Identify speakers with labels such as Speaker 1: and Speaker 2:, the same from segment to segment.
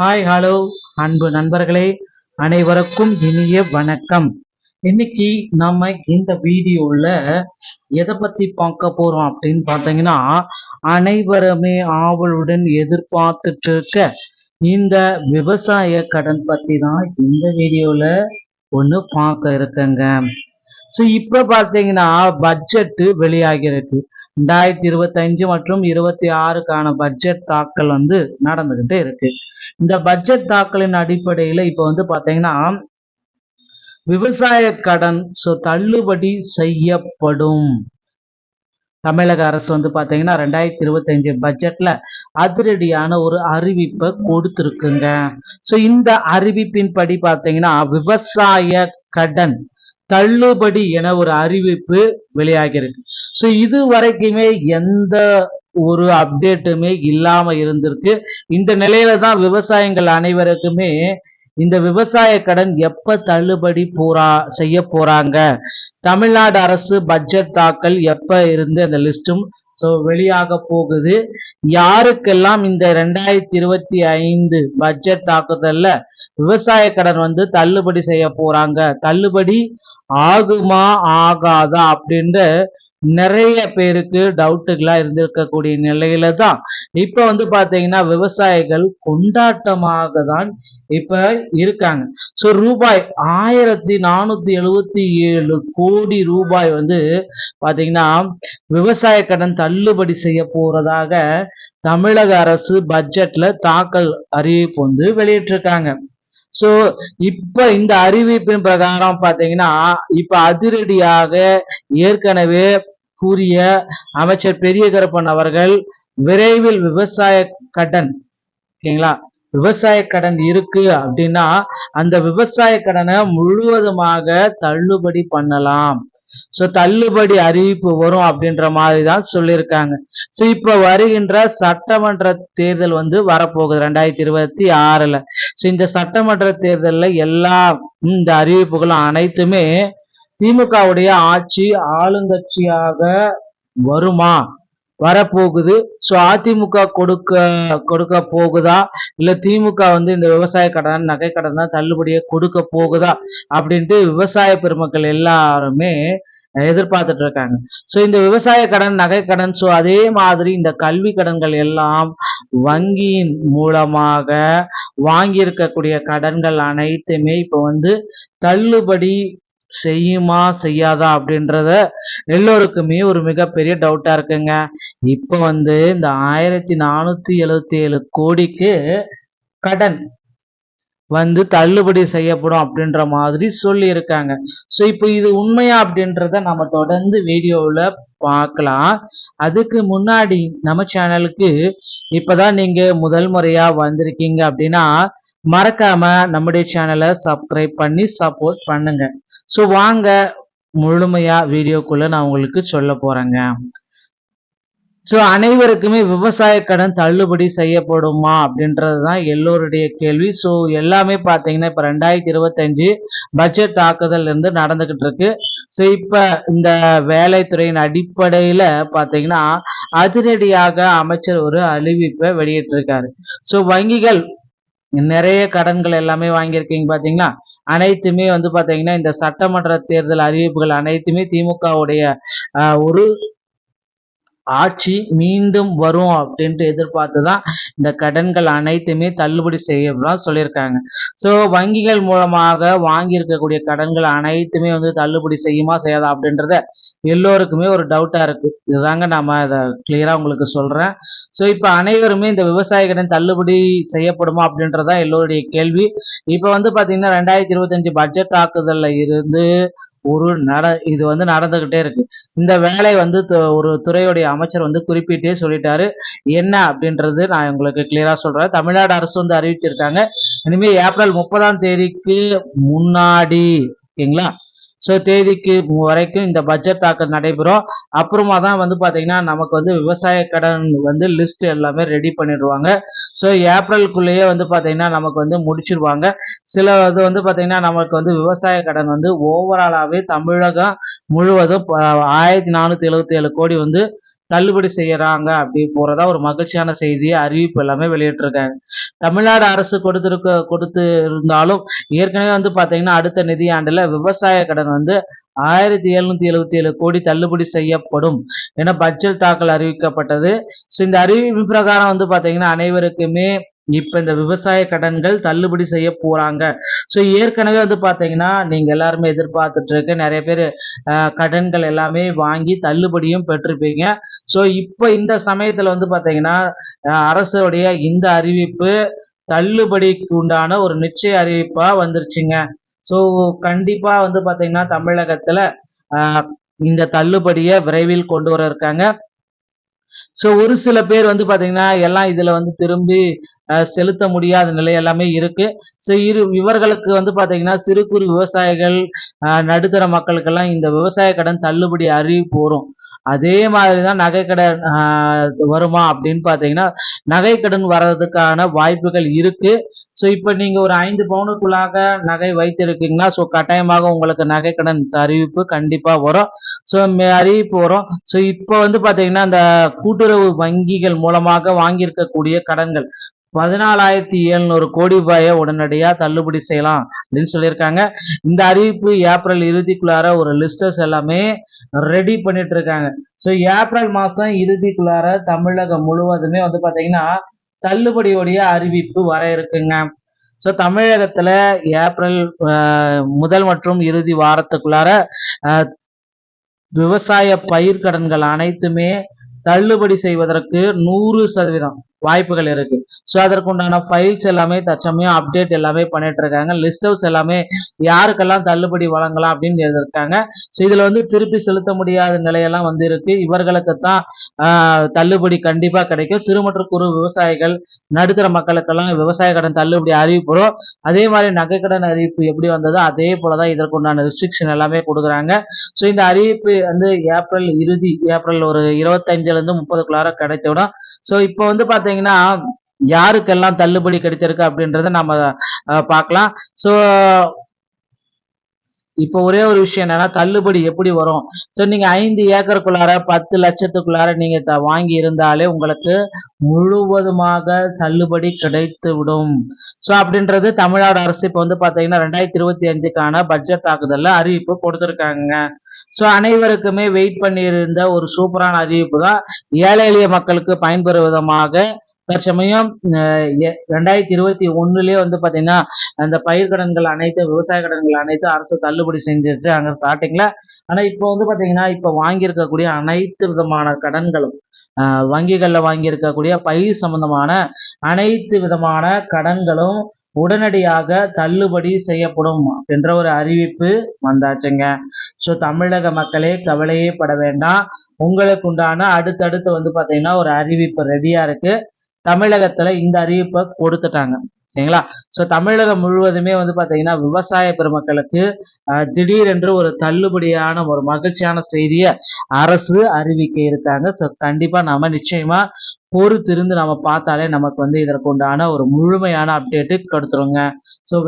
Speaker 1: Hi hello அன்பு நண்பர்களே, அனைவருக்கும் இனிய வணக்கம். இன்னைக்கு நம்ம இந்த வீடியோல எதை பத்தி பார்க்க போறோம் அப்படின்னு பார்த்தீங்கன்னா, அனைவருமே ஆவலுடன் எதிர்பார்த்துட்டு இருக்க இந்த விவசாய கடன் பத்தி தான் இந்த வீடியோல ஒன்று பார்க்க இருக்கங்க. ஸோ இப்போ பார்த்தீங்கன்னா பட்ஜெட்டு வெளியாகிருக்கு. 2025 மற்றும் 26க்கான பட்ஜெட் தாக்கல் நடந்துகிட்டு இருக்கு. இந்த பட்ஜெட் தாக்கலின் அடிப்படையில் இப்போ பார்த்தீங்கன்னா விவசாய கடன் தள்ளுபடி செய்யப்படும். தமிழக அரசு பார்த்தீங்கன்னா 2025 பட்ஜெட்ல அதிரடியான ஒரு அறிவிப்பை கொடுத்துருக்குங்க. ஸோ இந்த அறிவிப்பின் படி பார்த்தீங்கன்னா விவசாய கடன் தள்ளுபடி என ஒரு அறிவிப்பு வெளியாகிருக்கு. ஸோ இது வரைக்குமே எந்த ஒரு அப்டேட்டுமே இல்லாம இருந்திருக்கு. இந்த நிலையில தான் விவசாயிகள் அனைவருக்குமே இந்த விவசாய கடன் எப்ப தள்ளுபடி செய்ய போறாங்க, தமிழ்நாடு அரசு பட்ஜெட் தாக்கல் எப்ப இருந்து அந்த லிஸ்டும் வெளியாக போகுது, யாருக்கெல்லாம் இந்த 2025 பட்ஜெட் தாக்குதல்ல விவசாய கடன் தள்ளுபடி செய்ய போறாங்க, தள்ளுபடி ஆகுமா ஆகாதா அப்படின்ற நிறைய பேருக்கு டவுட்டுகளா இருந்திருக்கக்கூடிய நிலையில தான் இப்ப பாத்தீங்கன்னா விவசாயிகள் கொண்டாட்டமாக தான் இப்ப இருக்காங்க. சோ ரூபாய் 1477 கோடி ரூபாய் பாத்தீங்கன்னா விவசாய கடன் தள்ளுபடி செய்ய போறதாக தமிழக அரசு பட்ஜெட்ல தாக்கல் அறிவிப்பு வெளியிட்டிருக்காங்க. சோ இப்ப இந்த அறிவிப்பின் பிரகாரம் பாத்தீங்கன்னா இப்ப அதிரடியாக ஏற்கனவே கூறிய அமைச்சர் பெரிய கருப்பன் அவர்கள் விரைவில் விவசாய கடன், ஓகேங்களா, விவசாய கடன் இருக்கு அப்படின்னா அந்த விவசாய கடனை முழுவதுமாக தள்ளுபடி பண்ணலாம். சோ தள்ளுபடி அறிவிப்பு வரும் அப்படின்ற மாதிரி தான் சொல்லியிருக்காங்க. சோ இப்ப வருகின்ற சட்டமன்ற தேர்தல் வரப்போகுது 2026ல. சோ இந்த சட்டமன்ற தேர்தல்ல எல்லா இந்த அறிவிப்புகளும் அனைத்துமே திமுகவுடைய ஆட்சி ஆளுங்கட்சியாக வருமா, வரப்போகுது. சோ அதிமுக கொடுக்க போகுதா, இல்ல திமுக இந்த விவசாய கடன் நகை கடன் தான் தள்ளுபடியை கொடுக்க போகுதா அப்படின்ட்டு விவசாய பெருமக்கள் எல்லாருமே எதிர்பார்த்துட்டு இருக்காங்க. சோ இந்த விவசாய கடன் நகை கடன் அதே மாதிரி இந்த கல்வி கடன்கள் எல்லாம் வங்கியின் மூலமாக வாங்கி இருக்கக்கூடிய கடன்கள் அனைத்துமே இப்ப தள்ளுபடி செய்யுமா செய்யாதா அப்படின்றத எல்லோருக்குமே ஒரு மிகப்பெரிய டவுட்டா இருக்குங்க. இப்ப இந்த 1477 கோடிக்கு கடன் தள்ளுபடி செய்யப்படும் அப்படின்ற மாதிரி சொல்லி இருக்காங்க. சோ இப்போ இது உண்மையா அப்படின்றத நம்ம தொடர்ந்து வீடியோவில் பார்க்கலாம். அதுக்கு முன்னாடி நம்ம சேனலுக்கு இப்பதான் நீங்க முதல் முறையா வந்திருக்கீங்க அப்படின்னா மறக்காம நம்முடைய சேனலை சப்ஸ்கிரைப் பண்ணி சப்போர்ட் பண்ணுங்க. சோ வாங்க முழுமையா வீடியோக்குள்ள நான் உங்களுக்கு சொல்ல போறேங்க. சோ அனைவருக்குமே விவசாய கடன் தள்ளுபடி செய்யப்படுமா அப்படின்றதுதான் எல்லோருடைய கேள்வி. சோ எல்லாமே பாத்தீங்கன்னா இப்ப 2025 பட்ஜெட் தாக்குதல் நடந்துகிட்டு இருக்கு. சோ இப்ப இந்த வேலைத்துறையின் அடிப்படையில பாத்தீங்கன்னா அதிரடியாக அமைச்சர் ஒரு அறிவிப்பை வெளியிட்டிருக்காரு. சோ வங்கிகள் நிறைய கடன்கள் எல்லாமே வாங்கியிருக்கீங்க பாத்தீங்களா, அனைத்துமே பாத்தீங்கன்னா இந்த சட்டமன்ற தேர்தல் அறிவிப்புகள் அனைத்துமே திமுகவுடைய ஒரு ஆட்சி மீண்டும் வரும் அப்படின்ட்டு எதிர்பார்த்துதான் இந்த கடன்கள் அனைத்துமே தள்ளுபடி செய்யலாம் சொல்லியிருக்காங்க. சோ வங்கிகள் மூலமாக வாங்கி இருக்கக்கூடிய கடன்கள் அனைத்துமே தள்ளுபடி செய்யுமா செய்யாதா அப்படின்றத எல்லோருக்குமே ஒரு டவுட்டா இருக்கு. இதுதாங்க நாம இதை கிளியரா உங்களுக்கு சொல்றேன். சோ இப்ப அனைவருமே இந்த விவசாய கடன் தள்ளுபடி செய்யப்படுமா அப்படின்றதான் எல்லோருடைய கேள்வி. இப்ப பாத்தீங்கன்னா 2025 பட்ஜெட் தாக்குதல்ல இருந்து இது நடந்துகிட்டே இருக்கு. இந்த வேலை ஒரு துறையுடைய அமைச்சர் குறிப்பிட்டே சொல்லிட்டாரு. என்ன அப்படின்றது நான் உங்களுக்கு கிளியரா சொல்றேன். தமிழ்நாடு அரசு அறிவிச்சிருக்காங்க, இனிமே ஏப்ரல் 30ஆம் தேதிக்கு முன்னாடி, ஓகேங்களா, சோ தேதிக்கு வரைக்கும் இந்த பட்ஜெட் தாக்கல் நடைபெறும். அப்புறமா தான் பாத்தீங்கன்னா நமக்கு விவசாய கடன் லிஸ்ட் எல்லாமே ரெடி பண்ணிடுவாங்க. சோ ஏப்ரலுக்குள்ளேயே பாத்தீங்கன்னா நமக்கு முடிச்சிருவாங்க. சில பாத்தீங்கன்னா நமக்கு விவசாய கடன் ஓவராலாவே தமிழகம் முழுவதும் 1477 கோடி தள்ளுபடி செய்யறாங்க அப்படி போறதா ஒரு மகிழ்ச்சியான செய்தியை அறிவிப்பு எல்லாமே வெளியிட்டிருக்காங்க. தமிழ்நாடு அரசு கொடுத்து இருந்தாலும் ஏற்கனவே வந்து பாத்தீங்கன்னா அடுத்த நிதியாண்டுல விவசாய கடன் வந்து 1777 கோடி தள்ளுபடி செய்யப்படும் என பட்ஜெட் தாக்கல் அறிவிக்கப்பட்டது. இந்த அறிவிப்பு பிரகாரம் வந்து பாத்தீங்கன்னா அனைவருக்குமே இப்ப இந்த விவசாய கடன்கள் தள்ளுபடி செய்ய போறாங்க. ஏற்கனவே வந்து பாத்தீங்கன்னா நீங்க எல்லாருமே எதிர்பார்த்துட்டு இருக்க நிறைய பேர் கடன்கள் எல்லாமே வாங்கி தள்ளுபடியும் பெற்றிருப்பீங்க. இப்ப இந்த சமயத்துல வந்து பாத்தீங்கன்னா அரசுடைய இந்த அறிவிப்பு தள்ளுபடிக்கு உண்டான ஒரு நிச்சய அறிவிப்பா வந்துருச்சுங்க. கண்டிப்பா வந்து பாத்தீங்கன்னா தமிழகத்துல இந்த தள்ளுபடியை விரைவில் கொண்டு வர இருக்காங்க. ஒரு சில பேர் வந்து பாத்தீங்கன்னா எல்லாம் இதுல வந்து திரும்பி செலுத்த முடியாத நிலை எல்லாமே இருக்கு. இவர்களுக்கு வந்து பாத்தீங்கன்னா சிறு குறு விவசாயிகள் நடுத்தர மக்களுக்கெல்லாம் இந்த விவசாய கடன் தள்ளுபடி அறிவிப்பு வரும். அதே மாதிரிதான் நகை கடன் வருமா அப்படின்னு பாத்தீங்கன்னா நகை கடன் வர்றதுக்கான வாய்ப்புகள் இருக்கு. இப்ப நீங்க ஒரு 5 பவுனுக்குள்ளாக நகை வைத்திருக்கீங்கன்னா கட்டாயமாக உங்களுக்கு நகை கடன் அறிவிப்பு கண்டிப்பா வரும். அறிவிப்பு வரும். இப்ப வந்து பாத்தீங்கன்னா இந்த கூட்டுறவு வங்கிகள் மூலமாக வாங்கியிருக்கக்கூடிய கடன்கள் 14,700 கோடி ரூபாயை உடனடியா தள்ளுபடி செய்யலாம் அப்படின்னு சொல்லியிருக்காங்க. இந்த அறிவிப்பு ஏப்ரல் இறுதிக்குள்ளார ஒரு லிஸ்டர்ஸ் எல்லாமே ரெடி பண்ணிட்டு இருக்காங்க. ஏப்ரல் மாசம் இறுதிக்குள்ளார தமிழகம் முழுவதுமே வந்து பாத்தீங்கன்னா தள்ளுபடியுடைய அறிவிப்பு வர இருக்குங்க. தமிழகத்துல ஏப்ரல் முதல் மற்றும் இறுதி வாரத்துக்குள்ளார விவசாய பயிர்க்கடன்கள் அனைத்துமே தள்ளுபடி செய்வதற்கு 100% வாய்ப்புகள் இருக்கு. அதற்குண்டான ஃபைல்ஸ் எல்லாமே தற்சமயம் அப்டேட் எல்லாமே பண்ணிட்டு இருக்காங்க. லிஸ்ட் ஹவுஸ் எல்லாமே யாருக்கெல்லாம் தள்ளுபடி வழங்கலாம் அப்படின்னு இருக்காங்க. இதுல வந்து திருப்பி செலுத்த முடியாத நிலையெல்லாம் வந்து இருக்கு. இவர்களுக்கு தான் தள்ளுபடி கண்டிப்பா கிடைக்கும். சிறு மற்றும் குறு விவசாயிகள் நடுத்தர மக்களுக்கெல்லாம் விவசாய கடன் தள்ளுபடி அறிவிப்போம். அதே மாதிரி நகை கடன் அறிவிப்பு எப்படி வந்ததோ அதே போலதான் இதற்குண்டான ரெஸ்ட்ரிக்ஷன் எல்லாமே கொடுக்குறாங்க. இந்த அறிவிப்பு வந்து ஏப்ரல் ஒரு 25 30க்குள்ளார கிடைச்சிடும். இப்ப வந்து பாத்தீங்கன்னா யாருக்கெல்லாம் தள்ளுபடி கிடைச்சிருக்கு அப்படின்றத நம்ம பார்க்கலாம். இப்போ ஒரே ஒரு விஷயம் என்னன்னா தள்ளுபடி எப்படி வரும். நீங்க 5 ஏக்கருக்குள்ளார 10 லட்சத்துக்குள்ளார நீங்க வாங்கி இருந்தாலே உங்களுக்கு முழுவதுமாக தள்ளுபடி கிடைத்து விடும். அப்படின்றது தமிழ்நாடு அரசு இப்ப வந்து பாத்தீங்கன்னா 2025க்கான பட்ஜெட் தாக்குதல்ல அறிவிப்பு கொடுத்திருக்காங்க. அனைவருக்குமே வெயிட் பண்ணியிருந்த ஒரு சூப்பரான அறிவிப்பு தான். ஏழை எளிய மக்களுக்கு பயன்பெறும் விதமாக தற்சமயம் 2021 வந்து பாத்தீங்கன்னா அந்த பயிர் கடன்கள் அனைத்து விவசாய கடன்கள் அனைத்து அரசு தள்ளுபடி செஞ்சிருச்சு அங்க ஸ்டார்டிங்ல. ஆனா இப்போ வந்து பாத்தீங்கன்னா இப்ப வாங்கியிருக்கக்கூடிய அனைத்து விதமான கடன்களும் வங்கிகள்ல வாங்கியிருக்கக்கூடிய பயிர் சம்பந்தமான அனைத்து விதமான கடன்களும் உடனடியாக தள்ளுபடி செய்யப்படும் என்ற ஒரு அறிவிப்பு வந்தாச்சுங்க. தமிழக மக்களே கவலையே பட வேண்டாம். உங்களுக்கு உண்டான அடுத்தடுத்து வந்து பாத்தீங்கன்னா ஒரு அறிவிப்பு ரெடியா இருக்கு. தமிழகத்துல இந்த அறிவிப்பை கொடுத்துட்டாங்க சரிங்களா. தமிழகம் முழுவதுமே வந்து பாத்தீங்கன்னா விவசாய பெருமக்களுக்கு திடீரென்று ஒரு தள்ளுபடியான ஒரு மகிழ்ச்சியான செய்தியை அரசு அறிவிக்க இருக்காங்க. கண்டிப்பா நாம நிச்சயமா பொறுத்திருந்து நம்ம பார்த்தாலே நமக்கு வந்து இதற்கு உண்டான ஒரு முழுமையான அப்டேட்டு கொடுத்துருங்க.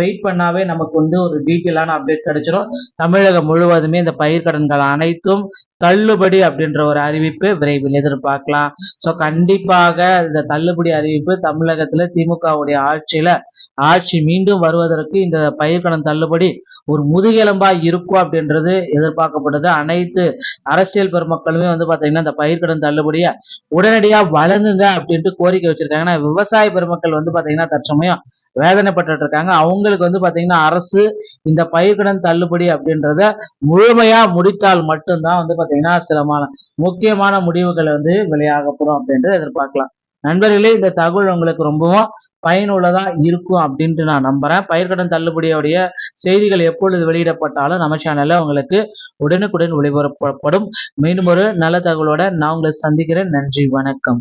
Speaker 1: வெயிட் பண்ணாவே நமக்கு வந்து ஒரு டீட்டெயிலான அப்டேட் கிடைச்சிடும். தமிழகம் முழுவதுமே இந்த பயிர்க்கடன்கள் அனைத்தும் தள்ளுபடி அப்படின்ற ஒரு அறிவிப்பு விரைவில் எதிர்பார்க்கலாம். கண்டிப்பாக இந்த தள்ளுபடி அறிவிப்பு தமிழகத்துல திமுகவுடைய ஆட்சி மீண்டும் வருவதற்கு இந்த பயிர்க்கடன் தள்ளுபடி ஒரு முதுகெலும்பா இருக்கும் அப்படின்றது எதிர்பார்க்கப்படுது. அனைத்து அரசியல் பெருமக்களுமே வந்து பாத்தீங்கன்னா இந்த பயிர்க்கடன் தள்ளுபடியை உடனடியா வழங்குங்க அப்படின்ட்டு கோரிக்கை வச்சிருக்காங்க. விவசாய பெருமக்கள் வந்து பாத்தீங்கன்னா தற்சமயம் வேதனைப்பட்டு இருக்காங்க. அவங்களுக்கு வந்து பாத்தீங்கன்னா அரசு இந்த பயிர்க்கடன் தள்ளுபடி அப்படின்றத முழுமையா முடித்தால் மட்டும்தான் வந்து பாத்தீங்கன்னா சில முக்கியமான முடிவுகள் வந்து வெளியாகப்படும் அப்படின்ட்டு எதிர்பார்க்கலாம். நண்பர்களே, இந்த தகவல் உங்களுக்கு ரொம்பவும் பயனுள்ளதா இருக்கும் அப்படின்ட்டு நான் நம்புறேன். பயிர்க்கடன் தள்ளுபடியோடைய செய்திகள் எப்பொழுது வெளியிடப்பட்டாலும் நம்ம சேனல்ல உங்களுக்கு உடனுக்குடன் ஒளிபரப்பப்படும். மீண்டும் ஒரு நல்ல தகவலோட நான் உங்களை சந்திக்கிறேன். நன்றி, வணக்கம்.